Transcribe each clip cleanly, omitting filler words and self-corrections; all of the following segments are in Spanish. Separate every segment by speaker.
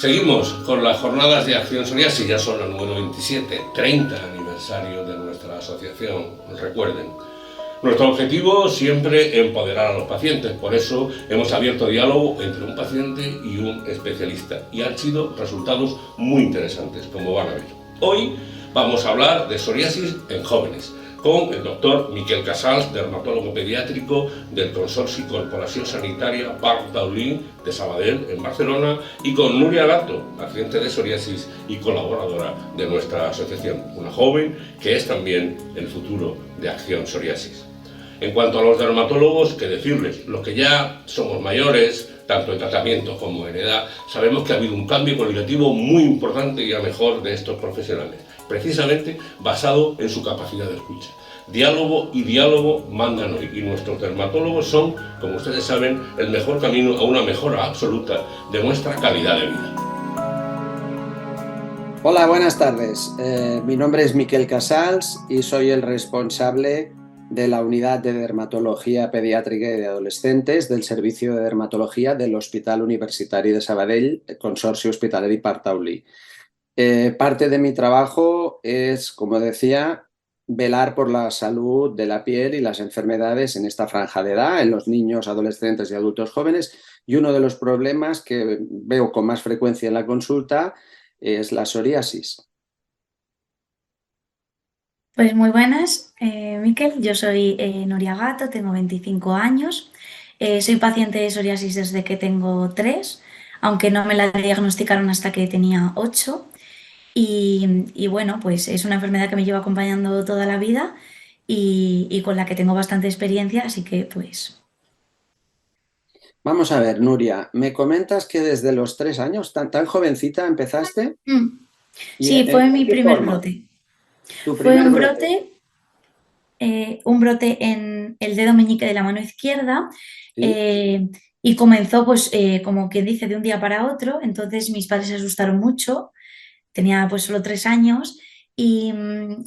Speaker 1: Seguimos con las jornadas de acción psoriasis, ya son la número 27, 30 aniversario de nuestra asociación, recuerden. Nuestro objetivo siempre empoderar a los pacientes, por eso hemos abierto diálogo entre un paciente y un especialista y han sido resultados muy interesantes, como van a ver. Hoy vamos a hablar de psoriasis en jóvenes, con el doctor Miquel Casals, dermatólogo pediátrico del Consorci Corporació Sanitària Parc Taulí de Sabadell, en Barcelona, y con Núria Gato, paciente de psoriasis y colaboradora de nuestra asociación, una joven que es también el futuro de Acción Psoriasis. En cuanto a los dermatólogos, ¿qué decirles? Los que ya somos mayores, tanto en tratamiento como en edad, sabemos que ha habido un cambio cualitativo muy importante y a mejor de estos profesionales, precisamente basado en su capacidad de escucha. Diálogo y diálogo mandan hoy, y nuestros dermatólogos son, como ustedes saben, el mejor camino a una mejora absoluta de nuestra calidad de vida.
Speaker 2: Hola, buenas tardes. Mi nombre es Miquel Casals y soy el responsable de la Unidad de Dermatología Pediátrica y de Adolescentes del Servicio de Dermatología del Hospital Universitari de Sabadell, Consorci Hospitalari Parc Taulí. Parte de mi trabajo es, como decía, velar por la salud de la piel y las enfermedades en esta franja de edad, en los niños, adolescentes y adultos jóvenes, y uno de los problemas que veo con más frecuencia en la consulta es la psoriasis.
Speaker 3: Pues muy buenas, Miquel. Yo soy Núria Gato, tengo 25 años. Soy paciente de psoriasis desde que tengo 3, aunque no me la diagnosticaron hasta que tenía 8. Y bueno, pues es una enfermedad que me lleva acompañando toda la vida y con la que tengo bastante experiencia, así que pues...
Speaker 2: Vamos a ver, Núria, me comentas que desde los 3 años, tan jovencita, empezaste. ¿Y
Speaker 3: Sí, fue mi
Speaker 2: qué
Speaker 3: primer
Speaker 2: forma?
Speaker 3: brote.
Speaker 2: Tu
Speaker 3: Fue
Speaker 2: primer brote.
Speaker 3: un brote en el dedo meñique de la mano izquierda.
Speaker 2: ¿Sí?
Speaker 3: eh, y comenzó, pues, como quien dice, de un día para otro. Entonces mis padres se asustaron mucho. Tenía pues solo 3 años y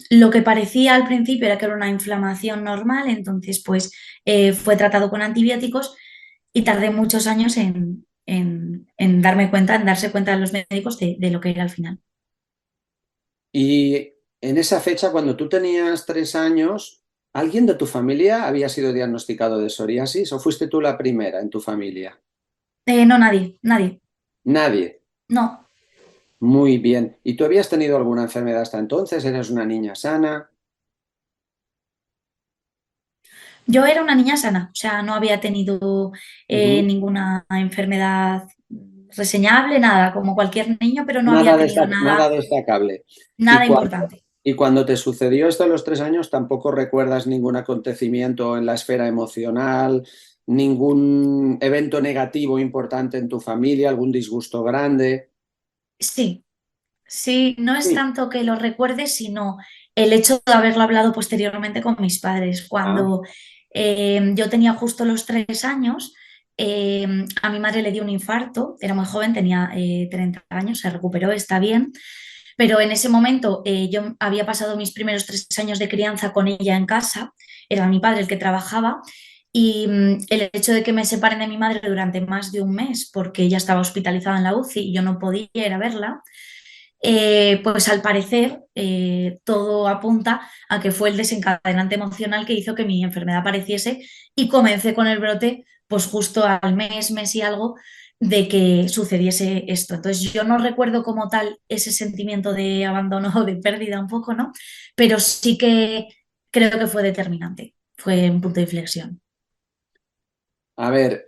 Speaker 3: lo que parecía al principio era que era una inflamación normal. Entonces pues fue tratado con antibióticos y tardé muchos años en darme cuenta, en darse cuenta de los médicos de lo que era al final.
Speaker 2: Y en esa fecha, cuando tú tenías 3 años, ¿alguien de tu familia había sido diagnosticado de psoriasis o fuiste tú la primera en tu familia?
Speaker 3: No, nadie, nadie,
Speaker 2: Nadie.
Speaker 3: no.
Speaker 2: Muy bien. ¿Y tú habías tenido alguna enfermedad hasta entonces? ¿Eres una niña sana?
Speaker 3: Yo era una niña sana, o sea, no había tenido
Speaker 2: Ujú.
Speaker 3: ninguna enfermedad reseñable, nada, como cualquier niño, pero no había
Speaker 2: Nada,
Speaker 3: tenido
Speaker 2: nada
Speaker 3: nada,
Speaker 2: destacable.
Speaker 3: nada importante.
Speaker 2: Y cuando te sucedió esto a los 3 años, ¿tampoco recuerdas ningún acontecimiento en la esfera emocional, ningún evento negativo importante en tu familia, algún disgusto grande?
Speaker 3: Sí, sí, no es
Speaker 2: Sí.
Speaker 3: tanto que lo recuerde, sino el hecho de haberlo hablado posteriormente con mis padres.
Speaker 2: Ah,
Speaker 3: Cuando yo tenía justo los 3 años, a mi madre le dio un infarto, era muy joven, tenía 30 años, se recuperó, está bien. Pero en ese momento yo había pasado mis primeros 3 años de crianza con ella en casa, era mi padre el que trabajaba, y el hecho de que me separen de mi madre durante más de un mes, porque ella estaba hospitalizada en la UCI y yo no podía ir a verla, pues al parecer todo apunta a que fue el desencadenante emocional que hizo que mi enfermedad apareciese y comencé con el brote pues justo al mes, mes y algo de que sucediese esto. Entonces yo no recuerdo como tal ese sentimiento de abandono o de pérdida un poco, ¿no? Pero sí que creo que fue determinante, fue un punto de inflexión.
Speaker 2: a ver,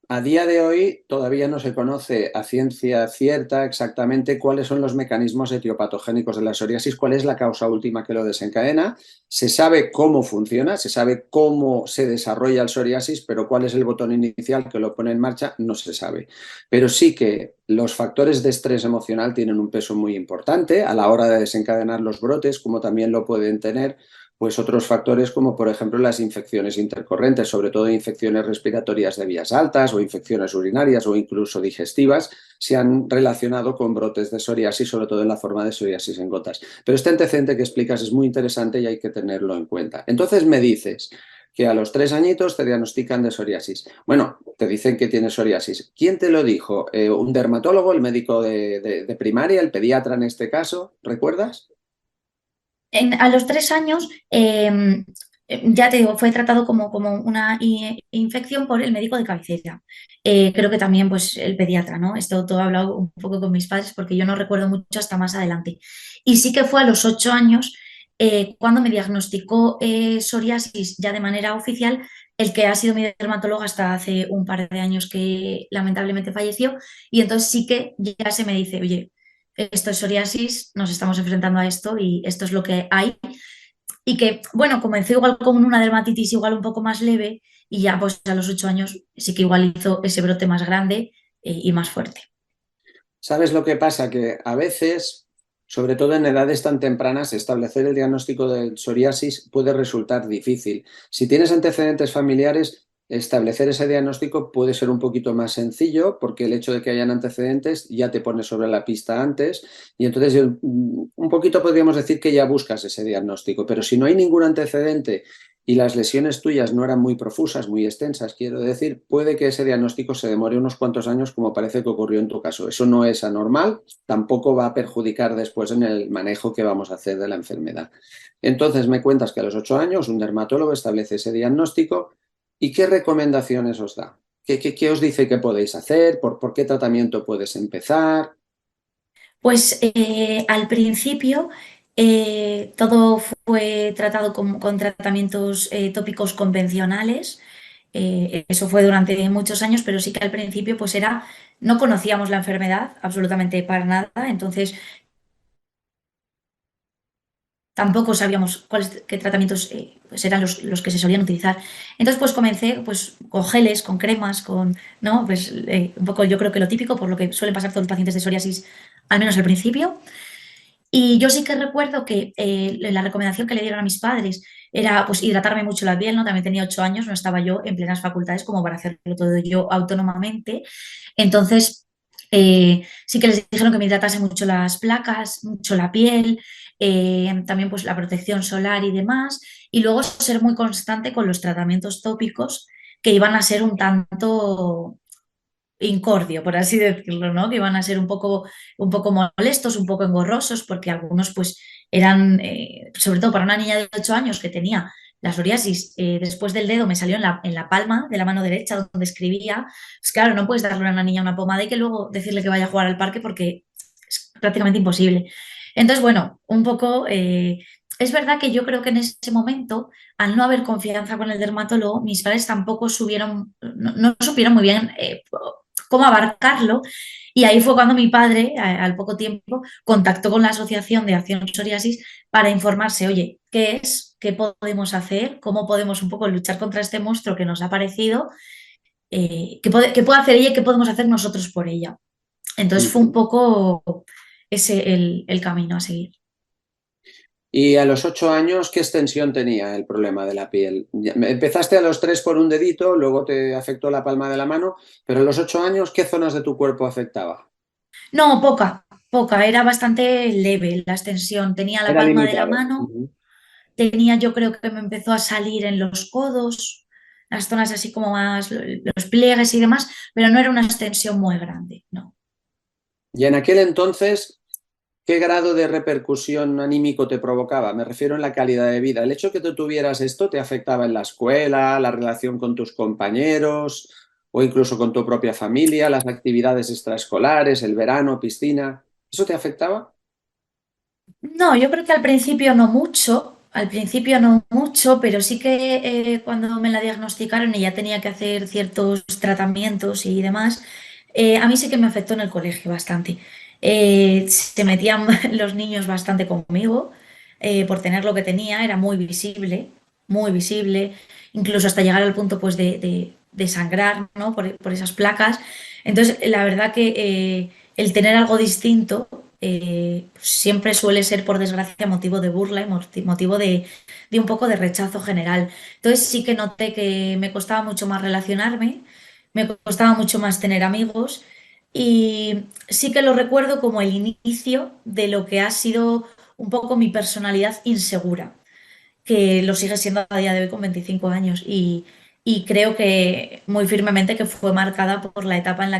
Speaker 2: a día de hoy todavía no se conoce a ciencia cierta exactamente cuáles son los mecanismos etiopatogénicos de la psoriasis, cuál es la causa última que lo desencadena. Se sabe cómo funciona, se sabe cómo se desarrolla el psoriasis, pero cuál es el botón inicial que lo pone en marcha no se sabe. Pero sí que los factores de estrés emocional tienen un peso muy importante a la hora de desencadenar los brotes, como también lo pueden tener pues otros factores como por ejemplo las infecciones intercorrentes, sobre todo infecciones respiratorias de vías altas o infecciones urinarias o incluso digestivas, se han relacionado con brotes de psoriasis, sobre todo en la forma de psoriasis en gotas. Pero este antecedente que explicas es muy interesante y hay que tenerlo en cuenta. Entonces me dices, que a los 3 añitos te diagnostican de psoriasis. Bueno, te dicen que tienes psoriasis. ¿Quién te lo dijo? ¿Un dermatólogo, el médico de primaria, el pediatra en este caso? ¿Recuerdas?
Speaker 3: A los 3 años, ya te digo, fue tratado como una infección por el médico de cabecera. Creo que también pues, el pediatra, ¿no? Esto todo he hablado un poco con mis padres porque yo no recuerdo mucho hasta más adelante. Y sí que fue a los 8 años cuando me diagnosticó psoriasis ya de manera oficial, el que ha sido mi dermatólogo hasta hace un par de años que lamentablemente falleció. Y entonces sí que ya se me dice, oye, esto es psoriasis, nos estamos enfrentando a esto y esto es lo que hay. Y que, bueno, comenzó igual con una dermatitis igual un poco más leve y ya pues a los 8 años sí que igual hizo ese brote más grande y más fuerte.
Speaker 2: ¿Sabes lo que pasa? Que a veces, sobre todo en edades tan tempranas, establecer el diagnóstico de psoriasis puede resultar difícil. Si tienes antecedentes familiares, establecer ese diagnóstico puede ser un poquito más sencillo porque el hecho de que hayan antecedentes ya te pone sobre la pista antes y entonces un poquito podríamos decir que ya buscas ese diagnóstico, pero si no hay ningún antecedente y las lesiones tuyas no eran muy profusas, muy extensas, quiero decir, puede que ese diagnóstico se demore unos cuantos años como parece que ocurrió en tu caso. Eso no es anormal, tampoco va a perjudicar después en el manejo que vamos a hacer de la enfermedad. Entonces me cuentas que a los 8 años un dermatólogo establece ese diagnóstico y ¿qué recomendaciones os da? ¿Qué os dice que podéis hacer? ¿Por qué tratamiento puedes empezar?
Speaker 3: Pues al principio todo fue tratado con tratamientos tópicos convencionales. Eso fue durante muchos años, pero sí que al principio pues no conocíamos la enfermedad absolutamente para nada, entonces tampoco sabíamos qué tratamientos pues eran los que se solían utilizar. Entonces pues comencé pues, con geles, con cremas, ¿no? Pues, un poco yo creo que lo típico, por lo que suelen pasar todos los pacientes de psoriasis, al menos al principio. Y yo sí que recuerdo que la recomendación que le dieron a mis padres era pues hidratarme mucho la piel, ¿no? También tenía 8 años, no estaba yo en plenas facultades como para hacerlo todo yo autónomamente. Entonces, sí que les dijeron que me hidratase mucho las placas, mucho la piel, también pues la protección solar y demás. Y luego ser muy constante con los tratamientos tópicos que iban a ser un tanto incordio, por así decirlo, ¿no? Que iban a ser un poco molestos, un poco engorrosos, porque algunos pues eran, sobre todo para una niña de 8 años que tenía la psoriasis, después del dedo me salió en la palma de la mano derecha donde escribía, pues claro, no puedes darle a una niña una pomada y que luego decirle que vaya a jugar al parque porque es prácticamente imposible. Entonces, bueno, un poco... es verdad que yo creo que en ese momento, al no haber confianza con el dermatólogo, mis padres tampoco no supieron muy bien cómo abarcarlo. Y ahí fue cuando mi padre, al poco tiempo, contactó con la Asociación de Acción Psoriasis para informarse, oye, ¿qué es? ¿Qué podemos hacer? ¿Cómo podemos un poco luchar contra este monstruo que nos ha aparecido? ¿Qué puede hacer ella y qué podemos hacer nosotros por ella? Entonces fue un poco ese el camino a seguir.
Speaker 2: Y a los 8 años, ¿qué extensión tenía el problema de la piel? Empezaste a los 3 por un dedito, luego te afectó la palma de la mano, pero a los 8 años, ¿qué zonas de tu cuerpo afectaba?
Speaker 3: No, poca, era bastante leve la extensión. Tenía la
Speaker 2: Era
Speaker 3: palma de la
Speaker 2: limitado.
Speaker 3: mano, tenía, yo creo que me empezó a salir en los codos, las zonas así como más, los pliegues y demás, pero no era una extensión muy grande, no.
Speaker 2: Y en aquel entonces, ¿qué grado de repercusión anímico te provocaba? Me refiero en la calidad de vida. ¿El hecho que tú tuvieras esto te afectaba en la escuela, la relación con tus compañeros o incluso con tu propia familia, las actividades extraescolares, el verano, piscina? ¿Eso te afectaba?
Speaker 3: No, yo creo que al principio no mucho, pero sí que cuando me la diagnosticaron y ya tenía que hacer ciertos tratamientos y demás, a mí sí que me afectó en el colegio bastante. Se metían los niños bastante conmigo por tener lo que tenía, era muy visible, incluso hasta llegar al punto pues, de sangrar, ¿no? Por esas placas. Entonces, la verdad que el tener algo distinto siempre suele ser, por desgracia, motivo de burla y motivo de un poco de rechazo general. Entonces sí que noté que me costaba mucho más relacionarme, me costaba mucho más tener amigos y sí que lo recuerdo como el inicio de lo que ha sido un poco mi personalidad insegura, que lo sigue siendo a día de hoy con 25 años y creo que muy firmemente que fue marcada por la etapa en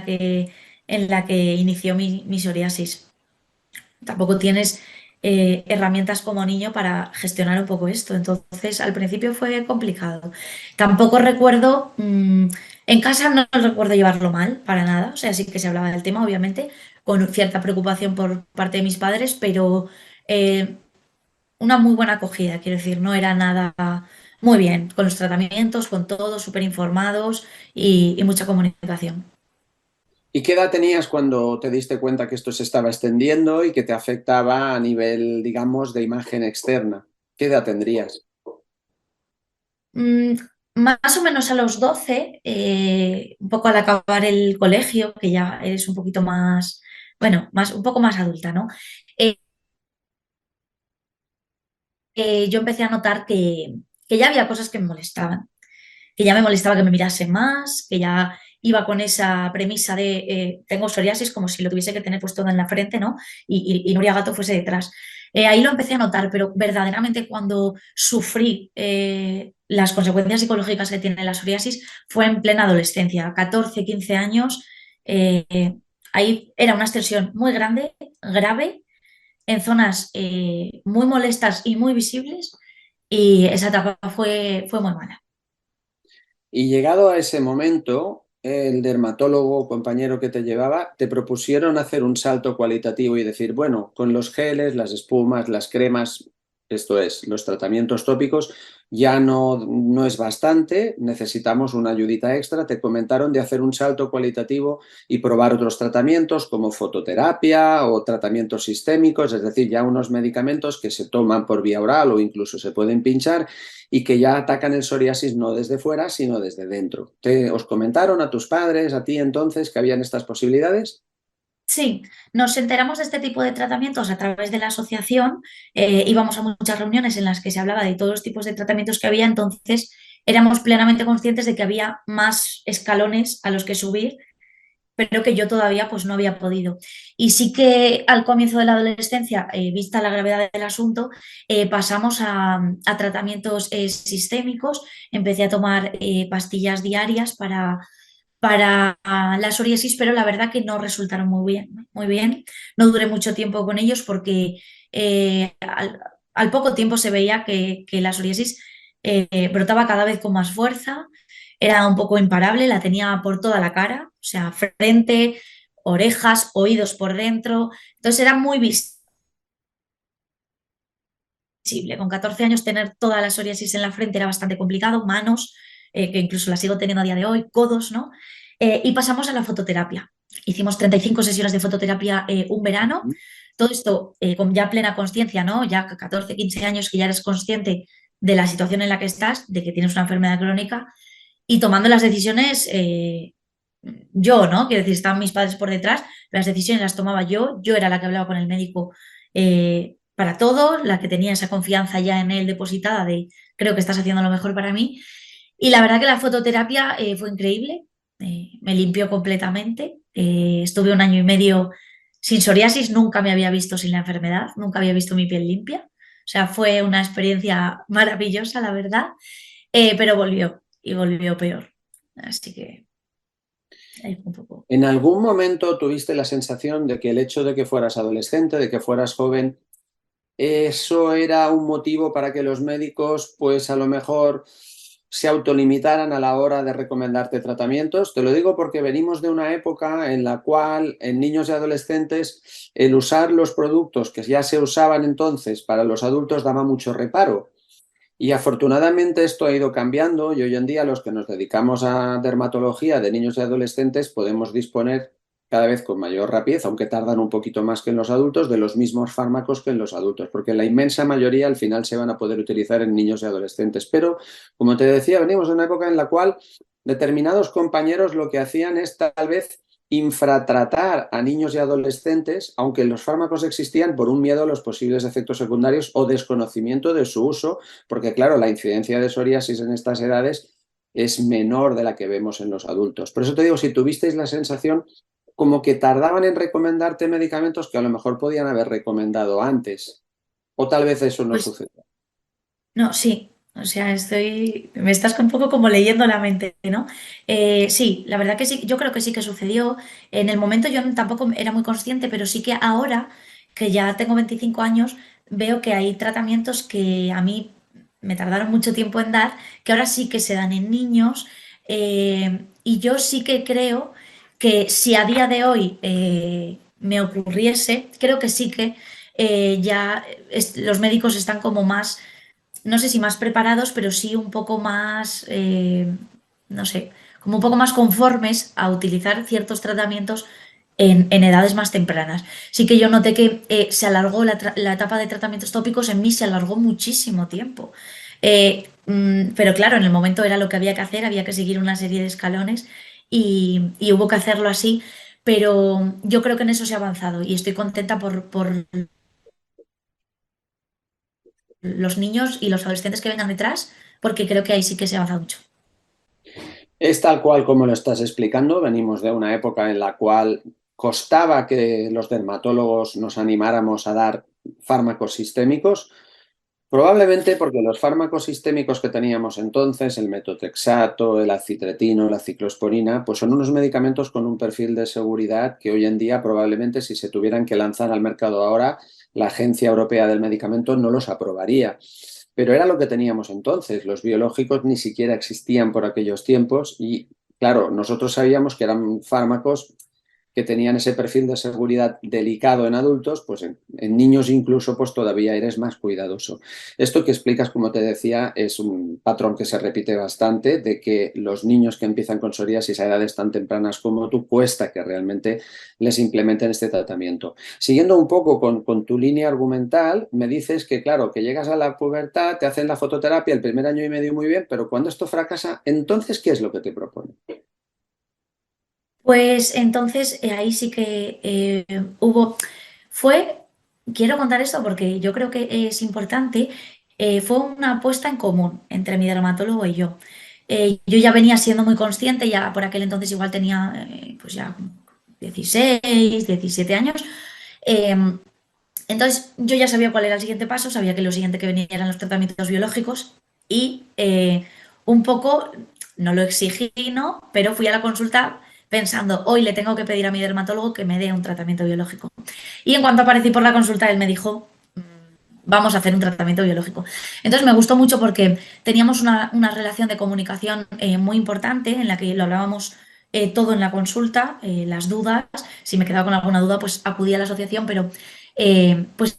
Speaker 3: la que inició mi psoriasis. Tampoco tienes herramientas como niño para gestionar un poco esto. Entonces, al principio fue complicado. Tampoco recuerdo, en casa no recuerdo llevarlo mal, para nada. O sea, sí que se hablaba del tema, obviamente, con cierta preocupación por parte de mis padres, pero eh, una muy buena acogida, quiero decir, no era nada muy bien, con los tratamientos, con todo, súper informados y mucha comunicación.
Speaker 2: ¿Y qué edad tenías cuando te diste cuenta que esto se estaba extendiendo y que te afectaba a nivel, digamos, de imagen externa? ¿Qué edad tendrías?
Speaker 3: Mm, Más o menos a los 12, un poco al acabar el colegio, que ya eres un poquito más, bueno, un poco más adulta, ¿no? Eh, yo empecé a notar que ya había cosas que me molestaban, que ya me molestaba que me mirase más, que ya iba con esa premisa de tengo psoriasis como si lo tuviese que tener puesto en la frente, ¿no? Y Nuria Gato fuese detrás. Ahí lo empecé a notar, pero verdaderamente cuando sufrí las consecuencias psicológicas que tiene la psoriasis fue en plena adolescencia, 14, 15 años. eh, Ahí era una extensión muy grande, grave, en zonas muy molestas y muy visibles, y esa etapa fue muy mala.
Speaker 2: Y llegado a ese momento, el dermatólogo o compañero que te llevaba te propusieron hacer un salto cualitativo y decir, bueno, con los geles, las espumas, las cremas, esto es, los tratamientos tópicos, ya no es bastante, necesitamos una ayudita extra. Te comentaron de hacer un salto cualitativo y probar otros tratamientos como fototerapia o tratamientos sistémicos, es decir, ya unos medicamentos que se toman por vía oral o incluso se pueden pinchar y que ya atacan el psoriasis no desde fuera, sino desde dentro. ¿Os comentaron a tus padres, a ti entonces, que habían estas posibilidades?
Speaker 3: Sí, nos enteramos de este tipo de tratamientos a través de la asociación, íbamos a muchas reuniones en las que se hablaba de todos los tipos de tratamientos que había, entonces éramos plenamente conscientes de que había más escalones a los que subir, pero que yo todavía pues no había podido. Y sí que al comienzo de la adolescencia, vista la gravedad del asunto, pasamos a tratamientos sistémicos, empecé a tomar pastillas diarias para la psoriasis, pero la verdad que no resultaron muy bien, ¿no? Muy bien. No duré mucho tiempo con ellos porque al poco tiempo se veía que la psoriasis brotaba cada vez con más fuerza, era un poco imparable, la tenía por toda la cara, o sea, frente, orejas, oídos por dentro, entonces era muy visible. Con 14 años tener toda la psoriasis en la frente era bastante complicado, manos, que incluso la sigo teniendo a día de hoy, codos, ¿no? Y pasamos a la fototerapia. Hicimos 35 sesiones de fototerapia un verano. Todo esto con ya plena conciencia, ¿no? Ya 14, 15 años que ya eres consciente de la situación en la que estás, de que tienes una enfermedad crónica y tomando las decisiones yo, ¿no? Quiero decir, estaban mis padres por detrás, las decisiones las tomaba yo era la que hablaba con el médico para todo, la que tenía esa confianza ya en él depositada de creo que estás haciendo lo mejor para mí. Y la verdad que la fototerapia fue increíble, me limpió completamente. Estuve un año y medio sin psoriasis, nunca me había visto sin la enfermedad, nunca había visto mi piel limpia. O sea, fue una experiencia maravillosa, la verdad, pero volvió y volvió peor. Así que ahí fue un poco.
Speaker 2: ¿En algún momento tuviste la sensación de que el hecho de que fueras adolescente, de que fueras joven, eso era un motivo para que los médicos, pues a lo mejor se autolimitaran a la hora de recomendarte tratamientos? Te lo digo porque venimos de una época en la cual en niños y adolescentes el usar los productos que ya se usaban entonces para los adultos daba mucho reparo. Y afortunadamente esto ha ido cambiando y hoy en día los que nos dedicamos a dermatología de niños y adolescentes podemos disponer cada vez con mayor rapidez, aunque tardan un poquito más que en los adultos, de los mismos fármacos que en los adultos, porque la inmensa mayoría al final se van a poder utilizar en niños y adolescentes. Pero, como te decía, venimos de una época en la cual determinados compañeros lo que hacían es tal vez infratratar a niños y adolescentes, aunque los fármacos existían, por un miedo a los posibles efectos secundarios o desconocimiento de su uso, porque claro, la incidencia de psoriasis en estas edades es menor de la que vemos en los adultos. Por eso te digo, si tuvisteis la sensación como que tardaban en recomendarte medicamentos que a lo mejor podían haber recomendado antes, o tal vez eso no
Speaker 3: Pues
Speaker 2: sucede.
Speaker 3: No, sí, o sea, me estás un poco como leyendo la mente, ¿no? Sí, la verdad que sí, yo creo que sí que sucedió. En el momento yo tampoco era muy consciente, pero sí que ahora, que ya tengo 25 años, veo que hay tratamientos que a mí me tardaron mucho tiempo en dar, que ahora sí que se dan en niños, y yo sí que creo que si a día de hoy me ocurriese, creo que sí que los médicos están como más, no sé si más preparados, pero sí un poco más, no sé, como un poco más conformes a utilizar ciertos tratamientos en edades más tempranas. Sí que yo noté que se alargó la etapa de tratamientos tópicos, en mí se alargó muchísimo tiempo. Pero claro, en el momento era lo que había que hacer, había que seguir una serie de escalones y hubo que hacerlo así, pero yo creo que en eso se ha avanzado y estoy contenta por los niños y los adolescentes que vengan detrás, porque creo que ahí sí que se ha avanzado mucho.
Speaker 2: Es tal cual como lo estás explicando. Venimos de una época en la cual costaba que los dermatólogos nos animáramos a dar fármacos sistémicos, probablemente porque los fármacos sistémicos que teníamos entonces, el metotrexato, el acitretino, la ciclosporina, pues son unos medicamentos con un perfil de seguridad que hoy en día probablemente si se tuvieran que lanzar al mercado ahora, la Agencia Europea del Medicamento no los aprobaría. Pero era lo que teníamos entonces. Los biológicos ni siquiera existían por aquellos tiempos y, claro, nosotros sabíamos que eran fármacos que tenían ese perfil de seguridad delicado en adultos, pues en niños incluso pues todavía eres más cuidadoso. Esto que explicas, como te decía, es un patrón que se repite bastante, de que los niños que empiezan con psoriasis a edades tan tempranas como tú, cuesta que realmente les implementen este tratamiento. Siguiendo un poco con tu línea argumental, me dices que, claro, que llegas a la pubertad, te hacen la fototerapia el primer año y medio muy bien, pero cuando esto fracasa, entonces, ¿qué es lo que te propone?
Speaker 3: Pues entonces ahí sí que fue, quiero contar esto porque yo creo que es importante, fue una apuesta en común entre mi dermatólogo y yo. Yo ya venía siendo muy consciente, ya por aquel entonces igual tenía pues ya 16 17 años. eh, entonces yo ya sabía cuál era el siguiente paso, sabía que lo siguiente que venía eran los tratamientos biológicos y un poco, no lo exigí, ¿no? Pero fui a la consulta pensando, hoy le tengo que pedir a mi dermatólogo que me dé un tratamiento biológico. Y en cuanto aparecí por la consulta, él me dijo, vamos a hacer un tratamiento biológico. Entonces me gustó mucho porque teníamos una relación de comunicación muy importante en la que lo hablábamos todo en la consulta, las dudas, si me quedaba con alguna duda, pues acudía a la asociación, pero pues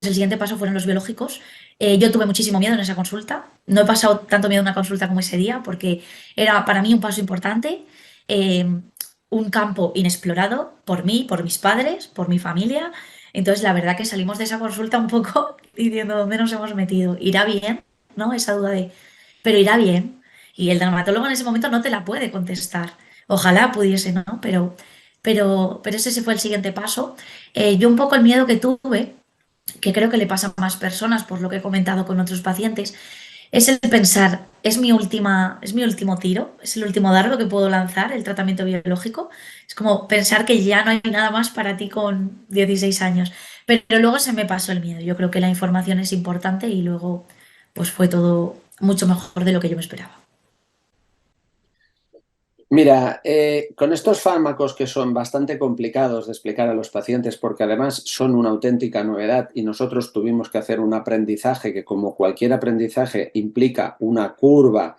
Speaker 3: el siguiente paso fueron los biológicos. Yo tuve muchísimo miedo en esa consulta. No he pasado tanto miedo en una consulta como ese día porque era para mí un paso importante, eh, un campo inexplorado por mí, por mis padres, por mi familia. Entonces, la verdad que salimos de esa consulta un poco diciendo dónde nos hemos metido. ¿Irá bien? ¿No? Esa duda de, pero irá bien. Y el dermatólogo en ese momento no te la puede contestar. Ojalá pudiese, ¿no? Pero ese fue el siguiente paso. Yo un poco el miedo que tuve, que creo que le pasa a más personas por lo que he comentado con otros pacientes, es el pensar, es mi último tiro, es el último dardo que puedo lanzar, el tratamiento biológico. Es como pensar que ya no hay nada más para ti con 16 años. Pero luego se me pasó el miedo. Yo creo que la información es importante y luego pues fue todo mucho mejor de lo que yo me esperaba.
Speaker 2: Mira, con estos fármacos que son bastante complicados de explicar a los pacientes porque además son una auténtica novedad y nosotros tuvimos que hacer un aprendizaje que como cualquier aprendizaje implica una curva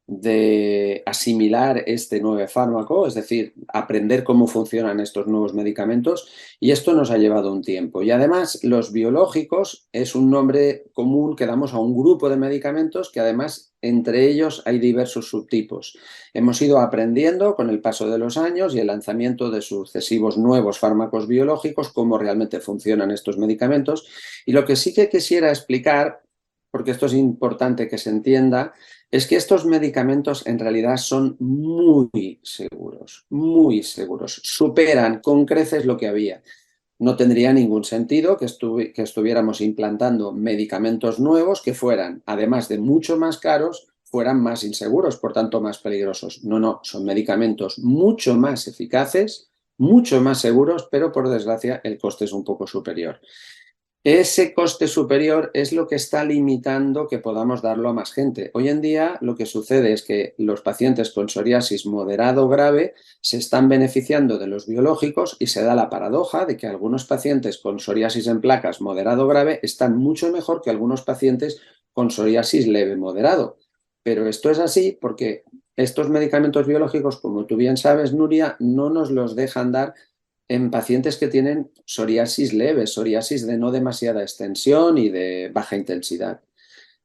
Speaker 2: de asimilar este nuevo fármaco, es decir, aprender cómo funcionan estos nuevos medicamentos, y esto nos ha llevado un tiempo. Y además, los biológicos es un nombre común que damos a un grupo de medicamentos que además entre ellos hay diversos subtipos. Hemos ido aprendiendo con el paso de los años y el lanzamiento de sucesivos nuevos fármacos biológicos cómo realmente funcionan estos medicamentos. Y lo que sí que quisiera explicar, porque esto es importante que se entienda, es que estos medicamentos en realidad son muy seguros, superan con creces lo que había. No tendría ningún sentido que estuviéramos implantando medicamentos nuevos que fueran, además de mucho más caros, fueran más inseguros, por tanto más peligrosos. No, no, son medicamentos mucho más eficaces, mucho más seguros, pero por desgracia el coste es un poco superior. Ese coste superior es lo que está limitando que podamos darlo a más gente. Hoy en día lo que sucede es que los pacientes con psoriasis moderado o grave se están beneficiando de los biológicos y se da la paradoja de que algunos pacientes con psoriasis en placas moderado o grave están mucho mejor que algunos pacientes con psoriasis leve moderado. Pero esto es así porque estos medicamentos biológicos, como tú bien sabes, Nuria, no nos los dejan dar en pacientes que tienen psoriasis leve, psoriasis de no demasiada extensión y de baja intensidad.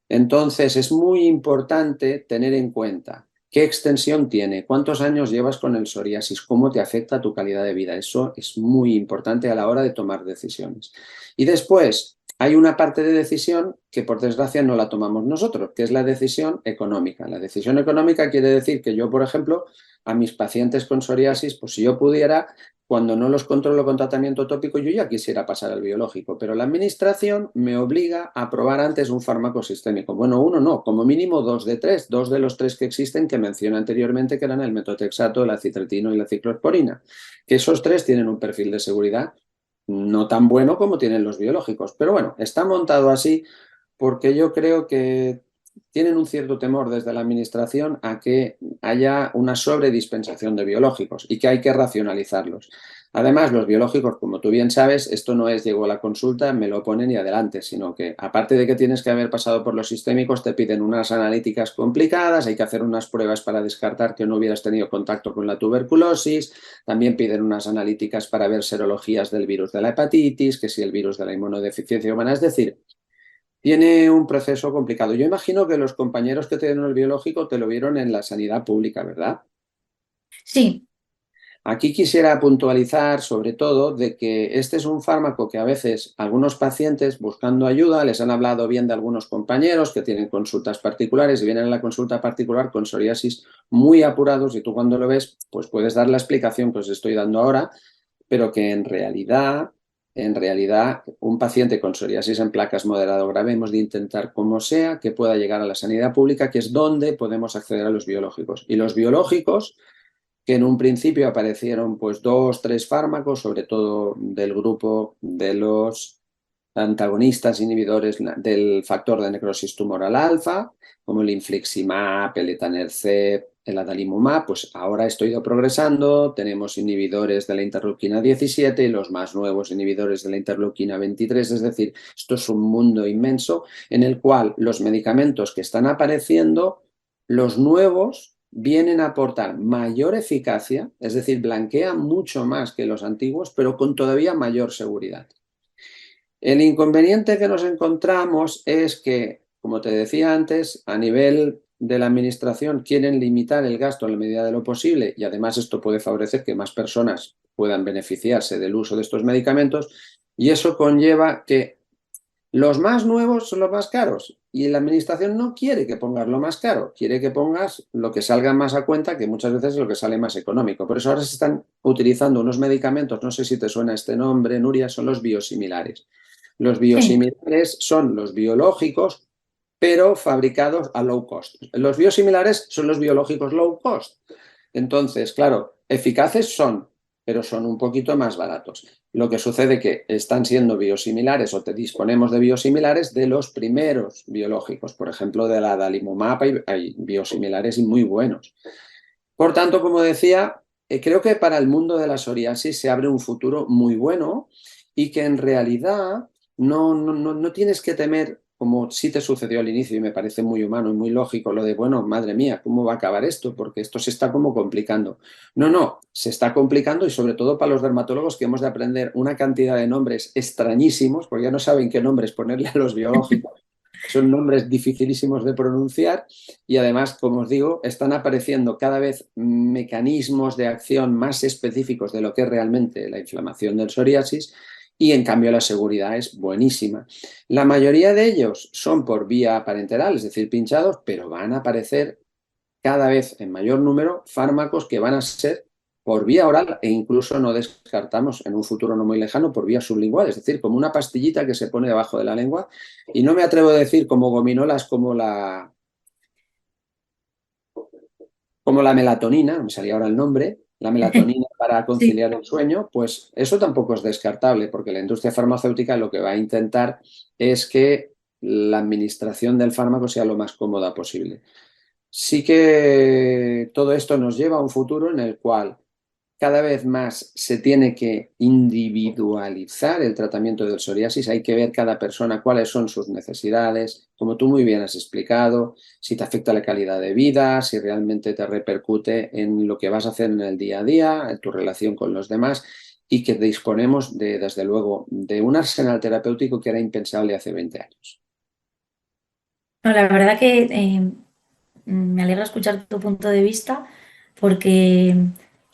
Speaker 2: Entonces, es muy importante tener en cuenta qué extensión tiene, cuántos años llevas con el psoriasis, cómo te afecta tu calidad de vida. Eso es muy importante a la hora de tomar decisiones. Y después, hay una parte de decisión que por desgracia no la tomamos nosotros, que es la decisión económica. La decisión económica quiere decir que yo, por ejemplo, a mis pacientes con psoriasis, pues si yo pudiera, cuando no los controlo con tratamiento tópico, yo ya quisiera pasar al biológico, pero la administración me obliga a probar antes un fármaco sistémico. Bueno, uno no, como mínimo dos de tres, dos de los tres que existen que mencioné anteriormente, que eran el metotrexato, el acitretino y la ciclosporina. Que esos tres tienen un perfil de seguridad no tan bueno como tienen los biológicos. Pero bueno, está montado así porque yo creo que tienen un cierto temor desde la administración a que haya una sobredispensación de biológicos y que hay que racionalizarlos. Además, los biológicos, como tú bien sabes, esto no es llego a la consulta, me lo ponen y adelante, sino que aparte de que tienes que haber pasado por los sistémicos, te piden unas analíticas complicadas, hay que hacer unas pruebas para descartar que no hubieras tenido contacto con la tuberculosis, también piden unas analíticas para ver serologías del virus de la hepatitis, que si el virus de la inmunodeficiencia humana, es decir, tiene un proceso complicado. Yo imagino que los compañeros que te dieron el biológico te lo vieron en la sanidad pública, ¿verdad?
Speaker 3: Sí,
Speaker 2: Aquí quisiera puntualizar sobre todo de que este es un fármaco que a veces algunos pacientes buscando ayuda les han hablado bien de algunos compañeros que tienen consultas particulares y vienen a la consulta particular con psoriasis muy apurados y tú cuando lo ves pues puedes dar la explicación que os estoy dando ahora, pero que en realidad, un paciente con psoriasis en placas moderado o grave hemos de intentar como sea que pueda llegar a la sanidad pública, que es donde podemos acceder a los biológicos. Y los biológicos que en un principio aparecieron pues dos, tres fármacos, sobre todo del grupo de los antagonistas inhibidores del factor de necrosis tumoral alfa, como el infliximab, el etanercept, el adalimumab, pues ahora esto ha ido progresando, tenemos inhibidores de la interleuquina 17 y los más nuevos inhibidores de la interleuquina 23, es decir, esto es un mundo inmenso en el cual los medicamentos que están apareciendo, los nuevos, vienen a aportar mayor eficacia, es decir, blanquean mucho más que los antiguos, pero con todavía mayor seguridad. El inconveniente que nos encontramos es que, como te decía antes, a nivel de la administración quieren limitar el gasto en la medida de lo posible y además esto puede favorecer que más personas puedan beneficiarse del uso de estos medicamentos y eso conlleva que los más nuevos son los más caros y la administración no quiere que pongas lo más caro, quiere que pongas lo que salga más a cuenta, que muchas veces es lo que sale más económico. Por eso ahora se están utilizando unos medicamentos, no sé si te suena este nombre, Nuria, son los biosimilares. Los
Speaker 3: sí.
Speaker 2: biosimilares son los biológicos, pero fabricados a low cost. Los biosimilares son los biológicos low cost. Entonces, claro, eficaces son, pero son un poquito más baratos. Lo que sucede es que están siendo biosimilares o te disponemos de biosimilares de los primeros biológicos. Por ejemplo, de la adalimumab hay biosimilares muy buenos. Por tanto, como decía, creo que para el mundo de la psoriasis se abre un futuro muy bueno y que en realidad no tienes que temer, como sí te sucedió al inicio y me parece muy humano y muy lógico, lo de, bueno, madre mía, ¿cómo va a acabar esto? Porque esto se está como complicando. No, se está complicando y sobre todo para los dermatólogos que hemos de aprender una cantidad de nombres extrañísimos, porque ya no saben qué nombres ponerle a los biológicos. Son nombres dificilísimos de pronunciar y además, como os digo, están apareciendo cada vez mecanismos de acción más específicos de lo que es realmente la inflamación del psoriasis y en cambio la seguridad es buenísima. La mayoría de ellos son por vía parenteral, es decir, pinchados, pero van a aparecer cada vez en mayor número fármacos que van a ser por vía oral e incluso no descartamos en un futuro no muy lejano por vía sublingual, es decir, como una pastillita que se pone debajo de la lengua y no me atrevo a decir como gominolas como la melatonina, me salía ahora el nombre, la melatonina para
Speaker 3: Sí.
Speaker 2: conciliar el sueño, pues eso tampoco es descartable, porque la industria farmacéutica lo que va a intentar es que la administración del fármaco sea lo más cómoda posible. Sí que todo esto nos lleva a un futuro en el cual cada vez más se tiene que individualizar el tratamiento del psoriasis, hay que ver cada persona cuáles son sus necesidades, como tú muy bien has explicado, si te afecta la calidad de vida, si realmente te repercute en lo que vas a hacer en el día a día, en tu relación con los demás, y que disponemos de, desde luego, de un arsenal terapéutico que era impensable hace 20 años.
Speaker 3: No, la verdad que me alegra escuchar tu punto de vista porque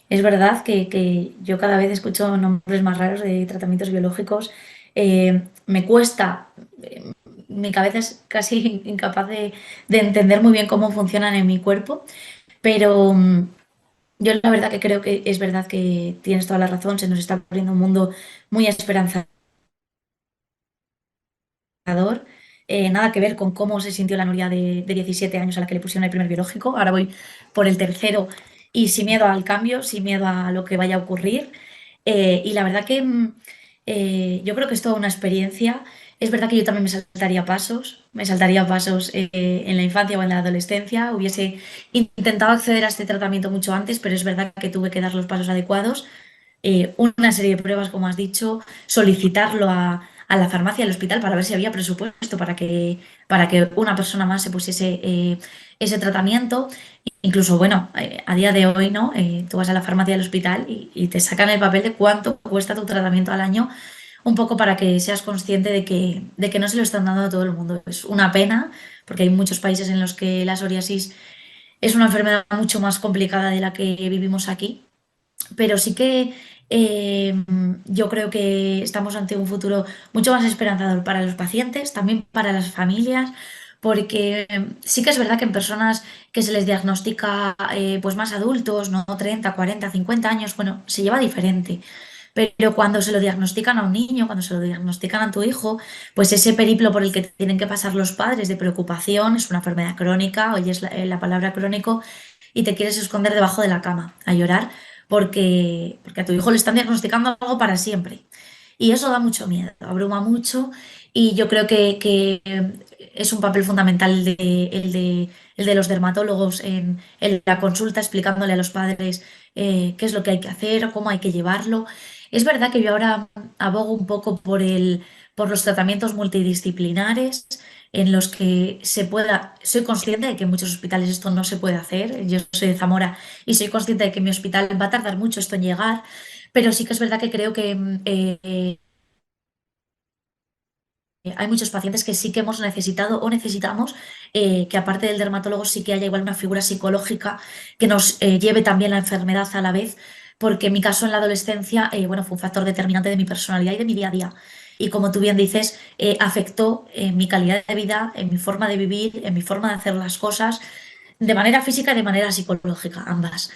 Speaker 3: es verdad que yo cada vez escucho nombres más raros de tratamientos biológicos. Me cuesta, mi cabeza es casi incapaz de entender muy bien cómo funcionan en mi cuerpo, pero yo la verdad que creo que es verdad que tienes toda la razón, se nos está abriendo un mundo muy esperanzador. Nada que ver con cómo se sintió la Nuria de 17 años a la que le pusieron el primer biológico. Ahora voy por el tercero y sin miedo al cambio, sin miedo a lo que vaya a ocurrir. Y la verdad que yo creo que es toda una experiencia. Es verdad que yo también me saltaría pasos en la infancia o en la adolescencia. Hubiese intentado acceder a este tratamiento mucho antes, pero es verdad que tuve que dar los pasos adecuados, una serie de pruebas, como has dicho, solicitarlo a la farmacia del hospital para ver si había presupuesto para que una persona más se pusiese ese tratamiento. Incluso, bueno, a día de hoy, ¿no? Tú vas a la farmacia del hospital y te sacan el papel de cuánto cuesta tu tratamiento al año, un poco para que seas consciente de que no se lo están dando a todo el mundo. Es una pena, porque hay muchos países en los que la psoriasis es una enfermedad mucho más complicada de la que vivimos aquí, pero sí que yo creo que estamos ante un futuro mucho más esperanzador para los pacientes, también para las familias, porque sí que es verdad que en personas que se les diagnostica pues más adultos, ¿no? 30, 40, 50 años, bueno, se lleva diferente. Pero cuando se lo diagnostican a un niño, cuando se lo diagnostican a tu hijo, pues ese periplo por el que tienen que pasar los padres de preocupación, es una enfermedad crónica, oyes la palabra crónico y te quieres esconder debajo de la cama a llorar porque a tu hijo le están diagnosticando algo para siempre. Y eso da mucho miedo, abruma mucho y yo creo que es un papel fundamental el de los dermatólogos en la consulta explicándole a los padres qué es lo que hay que hacer, cómo hay que llevarlo. Es verdad que yo ahora abogo un poco por los tratamientos multidisciplinares en los que se pueda, soy consciente de que en muchos hospitales esto no se puede hacer, yo soy de Zamora y soy consciente de que mi hospital va a tardar mucho esto en llegar, pero sí que es verdad que creo que hay muchos pacientes que sí que hemos necesitado o necesitamos que aparte del dermatólogo sí que haya igual una figura psicológica que nos lleve también la enfermedad a la vez, porque en mi caso en la adolescencia, bueno, fue un factor determinante de mi personalidad y de mi día a día. Y como tú bien dices, afectó en mi calidad de vida, en mi forma de vivir, en mi forma de hacer las cosas, de manera física y de manera psicológica, ambas.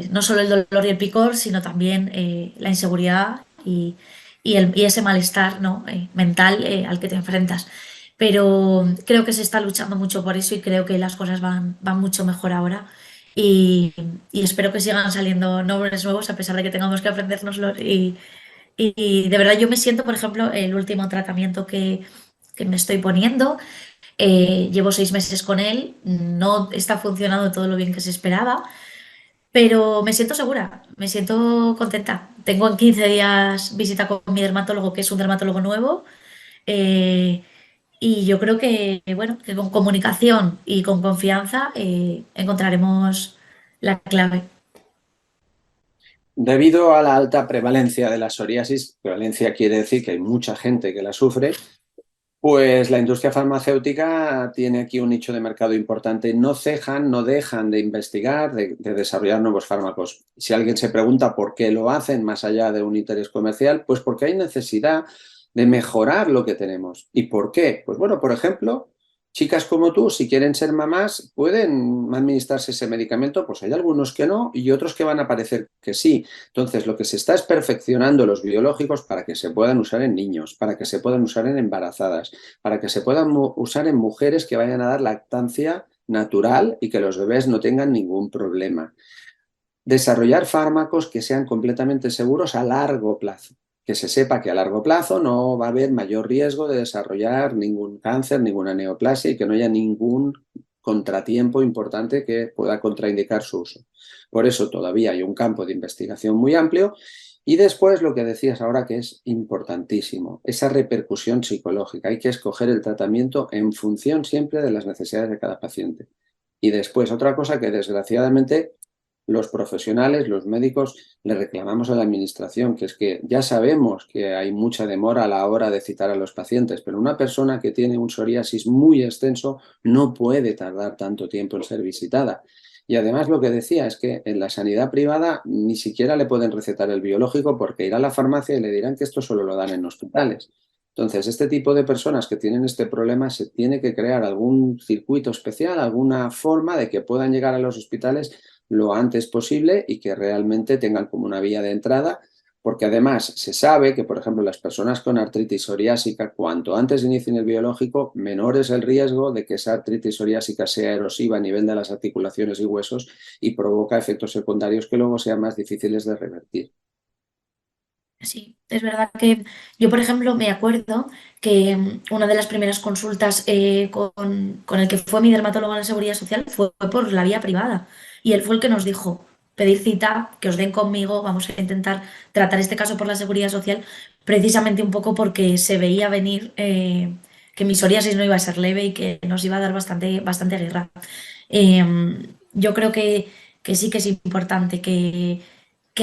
Speaker 3: No solo el dolor y el picor, sino también la inseguridad y ese malestar, ¿no? Mental al que te enfrentas. Pero creo que se está luchando mucho por eso y creo que las cosas van mucho mejor ahora. Y, y espero que sigan saliendo nombres nuevos a pesar de que tengamos que aprendérnoslos. Y de verdad yo me siento, por ejemplo, el último tratamiento que me estoy poniendo. Llevo 6 meses con él, no está funcionando todo lo bien que se esperaba, pero me siento segura, me siento contenta. Tengo en 15 días visita con mi dermatólogo, que es un dermatólogo nuevo, eh, y yo creo que, bueno, que con comunicación y con confianza encontraremos la clave.
Speaker 2: Debido a la alta prevalencia de la psoriasis, prevalencia quiere decir que hay mucha gente que la sufre, pues la industria farmacéutica tiene aquí un nicho de mercado importante. No cejan, no dejan de investigar, de desarrollar nuevos fármacos. Si alguien se pregunta por qué lo hacen más allá de un interés comercial, pues porque hay necesidad de mejorar lo que tenemos. ¿Y por qué? Pues bueno, por ejemplo, chicas como tú, si quieren ser mamás, pueden administrarse ese medicamento, pues hay algunos que no y otros que van a parecer que sí. Entonces, lo que se está es perfeccionando los biológicos para que se puedan usar en niños, para que se puedan usar en embarazadas, para que se puedan usar en mujeres que vayan a dar lactancia natural y que los bebés no tengan ningún problema. desarrollar fármacos que sean completamente seguros a largo plazo. Que se sepa que a largo plazo no va a haber mayor riesgo de desarrollar ningún cáncer, ninguna neoplasia y que no haya ningún contratiempo importante que pueda contraindicar su uso. Por eso todavía hay un campo de investigación muy amplio. Y después lo que decías ahora, que es importantísimo, esa repercusión psicológica. Hay que escoger el tratamiento en función siempre de las necesidades de cada paciente. Y después otra cosa que desgraciadamente los profesionales, los médicos, le reclamamos a la administración, que es que ya sabemos que hay mucha demora a la hora de citar a los pacientes, pero una persona que tiene un psoriasis muy extenso no puede tardar tanto tiempo en ser visitada. Y además lo que decía es que en la sanidad privada ni siquiera le pueden recetar el biológico porque irá a la farmacia y le dirán que esto solo lo dan en hospitales. Entonces, este tipo de personas que tienen este problema se tiene que crear algún circuito especial, alguna forma de que puedan llegar a los hospitales lo antes posible y que realmente tengan como una vía de entrada, porque además se sabe que, por ejemplo, las personas con artritis psoriásica, cuanto antes inicien el biológico, menor es el riesgo de que esa artritis psoriásica sea erosiva a nivel de las articulaciones y huesos y provoca efectos secundarios que luego sean más difíciles de revertir.
Speaker 3: Sí, es verdad que yo, por ejemplo, me acuerdo que una de las primeras consultas con el que fue mi dermatólogo en la Seguridad Social fue por la vía privada. Y él fue el que nos dijo, pedir cita, que os den conmigo, vamos a intentar tratar este caso por la Seguridad Social, precisamente un poco porque se veía venir que mi psoriasis no iba a ser leve y que nos iba a dar bastante guerra. Yo creo que sí que es importante que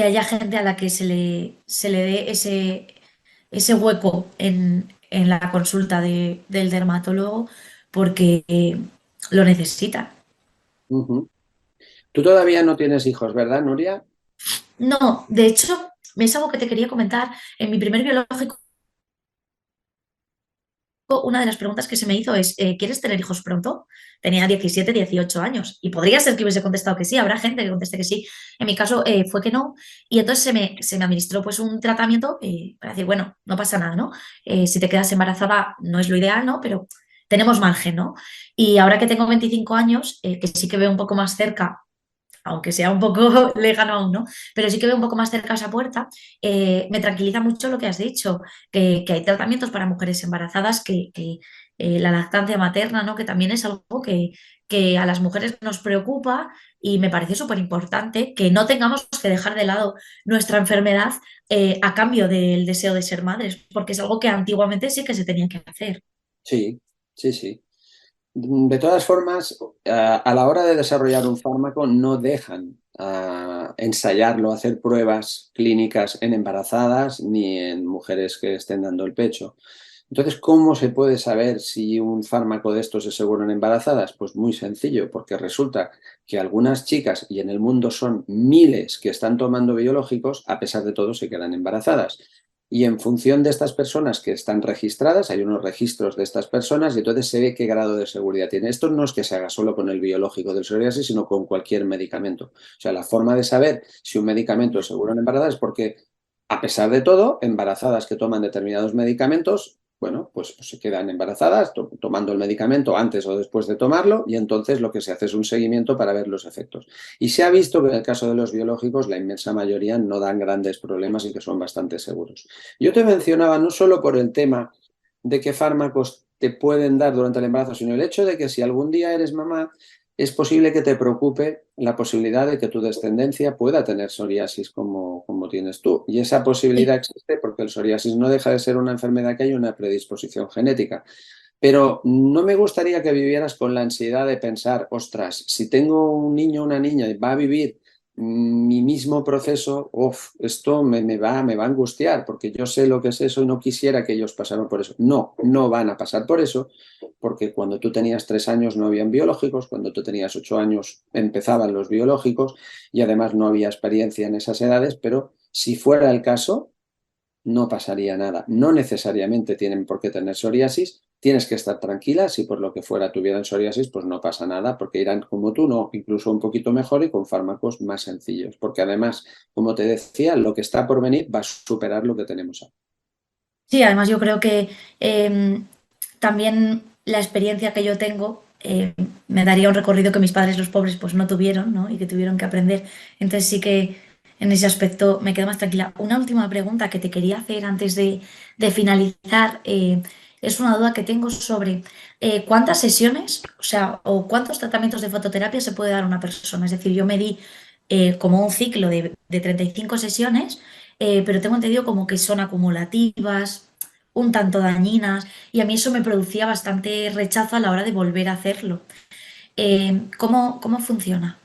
Speaker 3: haya gente a la que se le dé ese hueco en la consulta del dermatólogo porque lo necesitan.
Speaker 2: Tú todavía no tienes hijos, ¿verdad, Nuria?
Speaker 3: No, de hecho, es algo que te quería comentar. En mi primer biológico, una de las preguntas que se me hizo es, ¿quieres tener hijos pronto? Tenía 17, 18 años y podría ser que hubiese contestado que sí, habrá gente que conteste que sí. En mi caso fue que no y entonces se me administró pues un tratamiento para decir, bueno, no pasa nada, ¿no? Si te quedas embarazada no es lo ideal, ¿no? Pero tenemos margen, ¿no? Y ahora que tengo 25 años, que sí que veo un poco más cerca aunque sea un poco lejano aún, ¿no? Pero sí que veo un poco más cerca esa puerta, me tranquiliza mucho lo que has dicho, que hay tratamientos para mujeres embarazadas, la lactancia materna, ¿no? Que también es algo que a las mujeres nos preocupa y me parece súper importante que no tengamos que dejar de lado nuestra enfermedad a cambio del deseo de ser madres, porque es algo que antiguamente sí que se tenía que hacer.
Speaker 2: Sí, sí, sí. De todas formas, a la hora de desarrollar un fármaco no dejan ensayarlo, hacer pruebas clínicas en embarazadas ni en mujeres que estén dando el pecho. Entonces, ¿cómo se puede saber si un fármaco de estos es seguro en embarazadas? Pues muy sencillo, porque resulta que algunas chicas, y en el mundo son miles que están tomando biológicos, a pesar de todo se quedan embarazadas. Y en función de estas personas que están registradas, hay unos registros de estas personas y entonces se ve qué grado de seguridad tiene. Esto no es que se haga solo con el biológico del psoriasis, sino con cualquier medicamento. O sea, la forma de saber si un medicamento es seguro en embarazadas es porque, a pesar de todo, embarazadas que toman determinados medicamentos, bueno, pues se quedan embarazadas tomando el medicamento antes o después de tomarlo y entonces lo que se hace es un seguimiento para ver los efectos. Y se ha visto que en el caso de los biológicos la inmensa mayoría no dan grandes problemas y que son bastante seguros. Yo te mencionaba no solo por el tema de qué fármacos te pueden dar durante el embarazo, sino el hecho de que si algún día eres mamá, es posible que te preocupe la posibilidad de que tu descendencia pueda tener psoriasis como tienes tú. Y esa posibilidad
Speaker 3: Sí.
Speaker 2: existe porque el psoriasis no deja de ser una enfermedad que hay una predisposición genética. Pero no me gustaría que vivieras con la ansiedad de pensar, ostras, si tengo un niño o una niña y va a vivir mi mismo proceso, esto me va a angustiar porque yo sé lo que es eso y no quisiera que ellos pasaran por eso. No, no van a pasar por eso porque cuando tú tenías 3 años no habían biológicos, cuando tú tenías 8 años empezaban los biológicos y además no había experiencia en esas edades, pero si fuera el caso, no pasaría nada. No necesariamente tienen por qué tener psoriasis. Tienes que estar tranquila. Si por lo que fuera tuvieran psoriasis, pues no pasa nada, porque irán como tú, no, incluso un poquito mejor y con fármacos más sencillos. Porque además, como te decía, lo que está por venir va a superar lo que tenemos ahora.
Speaker 3: Sí, además yo creo que también la experiencia que yo tengo me daría un recorrido que mis padres, los pobres, pues no tuvieron, ¿no? Y que tuvieron que aprender. Entonces sí que en ese aspecto me quedo más tranquila. Una última pregunta que te quería hacer antes de finalizar. Es una duda que tengo sobre cuántas sesiones, o sea, o cuántos tratamientos de fototerapia se puede dar a una persona. Es decir, yo me di como un ciclo de 35 sesiones, pero tengo entendido como que son acumulativas, un tanto dañinas, y a mí eso me producía bastante rechazo a la hora de volver a hacerlo. ¿Cómo funciona?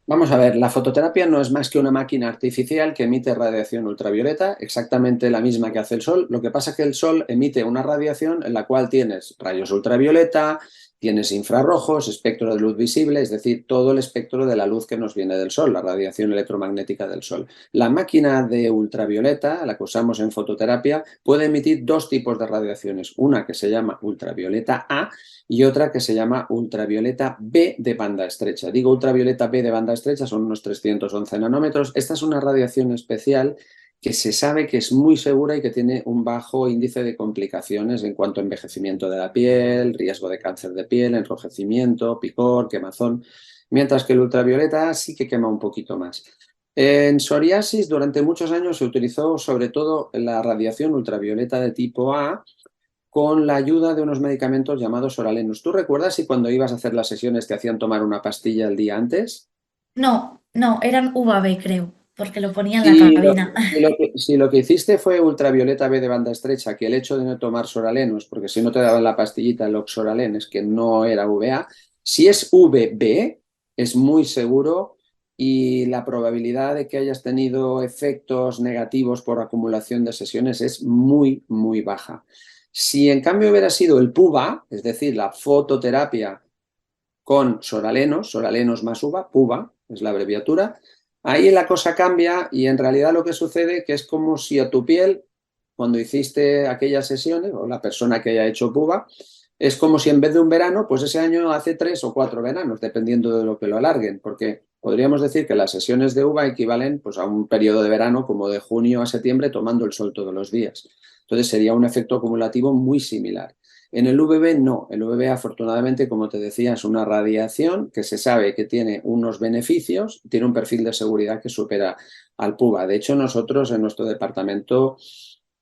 Speaker 2: Vamos a ver, la fototerapia no es más que una máquina artificial que emite radiación ultravioleta, exactamente la misma que hace el Sol. Lo que pasa es que el Sol emite una radiación en la cual tienes rayos ultravioleta, tienes infrarrojos, espectro de luz visible, es decir, todo el espectro de la luz que nos viene del Sol, la radiación electromagnética del Sol. La máquina de ultravioleta, la que usamos en fototerapia, puede emitir dos tipos de radiaciones, una que se llama ultravioleta A y otra que se llama ultravioleta B de banda estrecha. Digo ultravioleta B de banda estrecha, son unos 311 nanómetros. Esta es una radiación especial que se sabe que es muy segura y que tiene un bajo índice de complicaciones en cuanto a envejecimiento de la piel, riesgo de cáncer de piel, enrojecimiento, picor, quemazón, mientras que el ultravioleta sí que quema un poquito más. En psoriasis durante muchos años se utilizó sobre todo la radiación ultravioleta de tipo A con la ayuda de unos medicamentos llamados oralenos. ¿Tú recuerdas si cuando ibas a hacer las sesiones te hacían tomar una pastilla el día antes?
Speaker 3: No, no, eran UVB, creo, porque lo ponía en la
Speaker 2: Si lo,
Speaker 3: cabina.
Speaker 2: si lo que hiciste fue ultravioleta B de banda estrecha, que el hecho de no tomar soralenos, porque si no te daban la pastillita, el oxoralen, es que no era VA, si es VB, es muy seguro y la probabilidad de que hayas tenido efectos negativos por acumulación de sesiones es muy, muy baja. Si en cambio hubiera sido el PUVA, es decir, la fototerapia con soralenos, soralenos más uva, PUVA es la abreviatura, ahí la cosa cambia y en realidad lo que sucede que es como si a tu piel, cuando hiciste aquellas sesiones, o la persona que haya hecho PUVA, es como si en vez de un verano, pues ese año hace 3 o 4 veranos, dependiendo de lo que lo alarguen, porque podríamos decir que las sesiones de uva equivalen pues, a un periodo de verano como de junio a septiembre tomando el sol todos los días. Entonces sería un efecto acumulativo muy similar. En el UVB no, el UVB afortunadamente, como te decía, es una radiación que se sabe que tiene unos beneficios, tiene un perfil de seguridad que supera al PUVA. De hecho, nosotros en nuestro departamento,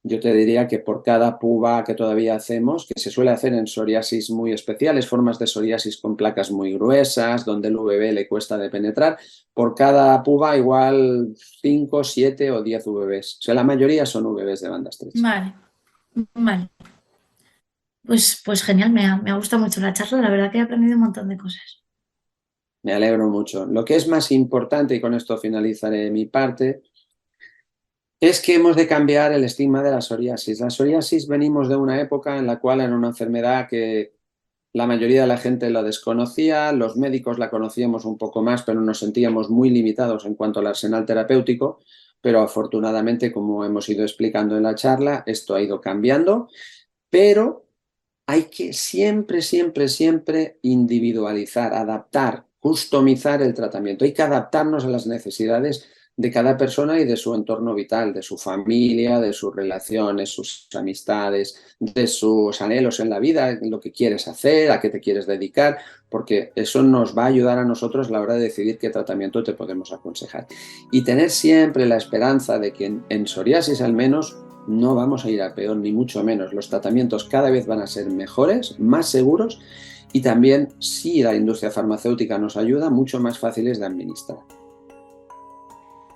Speaker 2: yo te diría que por cada PUVA que todavía hacemos, que se suele hacer en psoriasis muy especiales, formas de psoriasis con placas muy gruesas, donde el UVB le cuesta de penetrar, por cada PUVA igual 5, 7 o 10 UVBs. O sea, la mayoría son UVBs de banda estrecha.
Speaker 3: Vale, vale. Pues genial, me ha gustado mucho la charla, la verdad que he aprendido un montón de cosas.
Speaker 2: Me alegro mucho. Lo que es más importante, y con esto finalizaré mi parte, es que hemos de cambiar el estigma de la psoriasis. La psoriasis venimos de una época en la cual era una enfermedad que la mayoría de la gente la desconocía, los médicos la conocíamos un poco más, pero nos sentíamos muy limitados en cuanto al arsenal terapéutico, pero afortunadamente, como hemos ido explicando en la charla, esto ha ido cambiando, pero hay que siempre, siempre, siempre individualizar, adaptar, customizar el tratamiento. Hay que adaptarnos a las necesidades de cada persona y de su entorno vital, de su familia, de sus relaciones, sus amistades, de sus anhelos en la vida, lo que quieres hacer, a qué te quieres dedicar, porque eso nos va a ayudar a nosotros a la hora de decidir qué tratamiento te podemos aconsejar. Y tener siempre la esperanza de que en psoriasis al menos no vamos a ir a peor, ni mucho menos. Los tratamientos cada vez van a ser mejores, más seguros y también, si la industria farmacéutica nos ayuda, mucho más fáciles de administrar.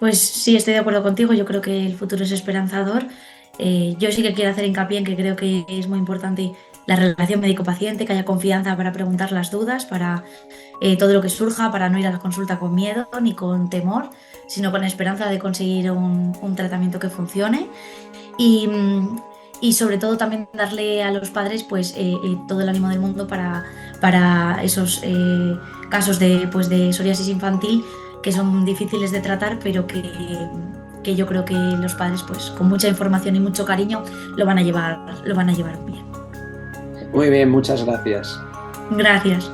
Speaker 3: Pues sí, estoy de acuerdo contigo, yo creo que el futuro es esperanzador. Yo sí que quiero hacer hincapié en que creo que es muy importante la relación médico-paciente, que haya confianza para preguntar las dudas, para todo lo que surja, para no ir a la consulta con miedo ni con temor, sino con esperanza de conseguir un tratamiento que funcione. Y, y sobre todo también darle a los padres pues, todo el ánimo del mundo para esos casos de psoriasis infantil que son difíciles de tratar, pero que yo creo que los padres pues, con mucha información y mucho cariño lo van a llevar bien.
Speaker 2: Muy bien, muchas gracias.
Speaker 3: Gracias.